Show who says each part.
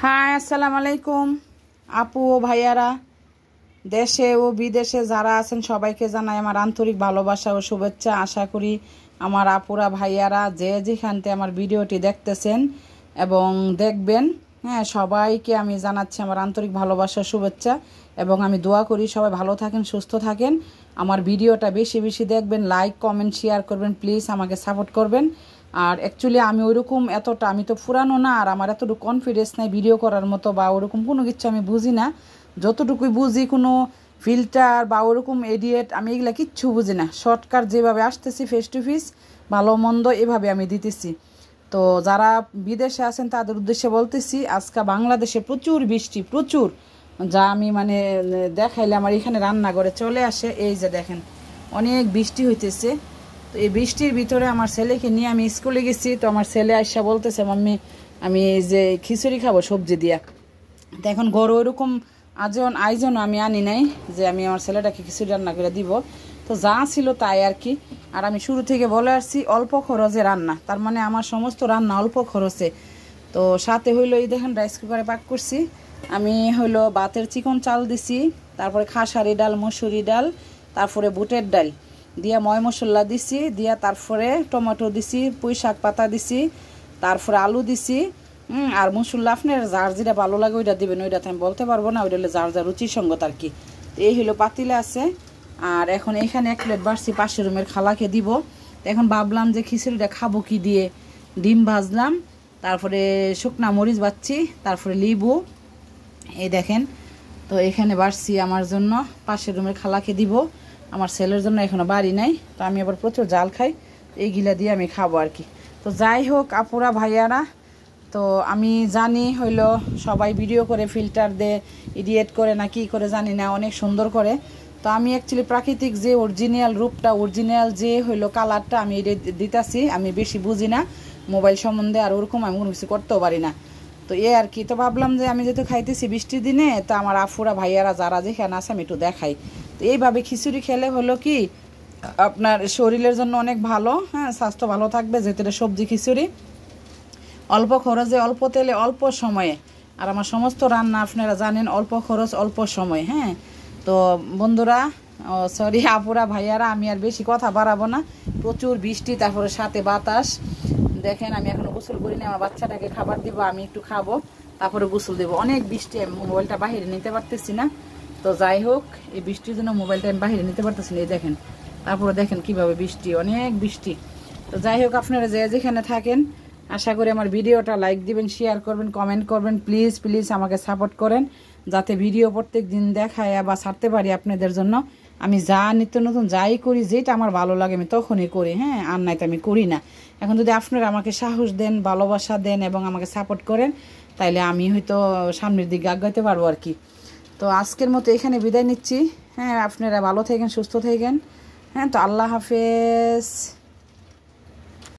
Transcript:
Speaker 1: High, আসসালামু আলাইকুম আপু ও ভাইয়ারা, দেশে ও বিদেশে যারা আছেন সবাইকে জানাই আমার আন্তরিক ভালোবাসা ও শুভেচ্ছা। আশা করি আমার আপুরা ভাইয়ারা যে যেখানতে আমার ভিডিওটি দেখতেছেন এবং দেখবেন, হ্যাঁ, সবাইকে আমি জানাচ্ছি আমার আন্তরিক ভালোবাসা শুভেচ্ছা এবং আমি দোয়া করি সবাই ভালো থাকেন, সুস্থ থাকেন। আমার ভিডিওটা বেশি বেশি দেখবেন, লাইক কমেন্ট শেয়ার করবেন, প্লিজ আমাকে সাপোর্ট করবেন। আর অ্যাকচুয়ালি আমি ওইরকম এতটা, আমি তো পুরানো না, আর আমার এতটুকু কনফিডেন্স নাই ভিডিও করার মতো, বা ওরকম কোনো কিছু আমি বুঝি না। যতটুকুই বুঝি কোনো ফিল্টার বা ওরকম এডিট, আমি এগুলা কিচ্ছু বুঝি না। শর্টকাট যেভাবে আসতেছি ফেস টু ফেস, ভালো মন্দ এভাবে আমি দিতেছি। তো যারা বিদেশে আছেন তাদের উদ্দেশ্যে বলতেছি, আজকে বাংলাদেশে প্রচুর বৃষ্টি, প্রচুর, যা আমি মানে দেখাইলে আমার এখানে রান্নাঘরে চলে আসে। এই যে দেখেন, অনেক বৃষ্টি হইতেছে। তো এই বৃষ্টির ভিতরে আমার ছেলেকে নিয়ে আমি স্কুলে গেছি। তো আমার ছেলে আইসা বলতেছে, মাম্মি আমি যে খিচুড়ি খাবো সবজি দিয়া। তো এখন গরু ওইরকম আয়োজন আমি আনি নাই যে আমি আমার ছেলেটাকে খিচুড়ি রান্না করে দিব। তো যা ছিল তাই আর কি। আর আমি শুরু থেকে বলে আসছি অল্প খরচে রান্না, তার মানে আমার সমস্ত রান্না অল্প খরচে। তো সাথে হইলো এই দেখেন রাইস কুকারে পাক করছি। আমি হইলো ভাতের চিকন চাল দিছি, তারপরে খাসারি ডাল, মসুরি ডাল, তারপরে বুটের ডাল দিয়া ময় মশলা দিছি, দিয়া তারপরে টমেটো দিছি, পুঁই শাক পাতা দিছি, তারপরে আলু দিছি। আর মশলা আপনার যার যেটা ভালো লাগে ওইটা দিবেন, ওইটা আমি বলতে পারবো না, ওইটা হলে যার যার রুচিসঙ্গত আর কি। এই হলো পাতিলে আছে। আর এখন এখানে 1 প্লেট বাড়ছি, পাশের রুমের খালাকে দিব। এখন ভাবলাম যে খিচুড়িটা খাবো কি দিয়ে, ডিম ভাজলাম, তারপরে শুকনা মরিচ বাচ্ছি, তারপরে লেবু, এই দেখেন। তো এখানে বাড়ছি আমার জন্য, পাশের রুমের খালাকে দিব, আমার ছেলের জন্য এখনো বাড়ি নাই। তো আমি আবার প্রচুর জাল খাই, এইগুলা দিয়ে আমি খাবো আর কি। তো যাই হোক আপুরা ভাইয়ারা, তো আমি জানি হইলো সবাই ভিডিও করে ফিল্টার দিয়ে এডিট করে না কি করে জানি না, অনেক সুন্দর করে। তো আমি অ্যাকচুয়ালি প্রাকৃতিক যে অরিজিনাল রূপটা, অরিজিনাল যে হইলো কালারটা আমি দিতাছি। আমি বেশি বুঝি না মোবাইল সম্বন্ধে, আর ওরকম আমি কোনো কিছু করতেও পারি না। তো এ আর কি। তো ভাবলাম যে আমি যেহেতু খাইতেছি বৃষ্টির দিনে, তো আমার আফুরা ভাইয়ারা যারা যেখানে আছে আমি একটু দেখাই। তো এইভাবে খিচুড়ি খেলে হলো কি আপনার শরীরের জন্য অনেক ভালো, হ্যাঁ, স্বাস্থ্য ভালো থাকবে, যেহেতু এটা সবজি খিচুড়ি, অল্প খরচে অল্প তেলে অল্প সময়ে। আর আমার সমস্ত রান্না আপনারা জানেন অল্প খরচ অল্প সময়। হ্যাঁ, তো বন্ধুরা, সরি আপুরা ভাইয়ারা, আমি আর বেশি কথা বাড়াবো না। প্রচুর বৃষ্টি, তারপরে সাথে বাতাস। দেখেন আমি এখনো গোসল করিনি, আমার বাচ্চাটাকে খাবার দিব, আমি একটু খাবো, তারপরে গোসল দেবো। অনেক বৃষ্টি, আমি মোবাইলটা বাহিরে নিতে পারতেছি না। তো যাই হোক, এই বৃষ্টির জন্য মোবাইলটা আমি বাহিরে নিতে পারতেছি না। এই দেখেন, তারপরে দেখেন কিভাবে বৃষ্টি, অনেক বৃষ্টি। তো যাই হোক, আপনারা যেখানে থাকেন, আশা করি আমার ভিডিওটা লাইক দিবেন, শেয়ার করবেন, কমেন্ট করবেন, প্লিজ প্লিজ আমাকে সাপোর্ট করেন, যাতে ভিডিও প্রত্যেক দিন দেখায় বা ছাড়তে পারি আপনাদের জন্য। আমি যা নিত্য নতুন যাই করি, যেটা আমার ভালো লাগে আমি তখনই করি, হ্যাঁ, আর নাই তো আমি করি না। এখন যদি আপনারা আমাকে সাহস দেন, ভালোবাসা দেন এবং আমাকে সাপোর্ট করেন, তাইলে আমি হয়তো সামনের দিকে আগাইতে পারবো আর কি। তো আজকের মতো এখানে বিদায় নিচ্ছি। হ্যাঁ, আপনারা ভালো থাকেন, সুস্থ থাকেন। হ্যাঁ, তো আল্লাহ হাফেজ।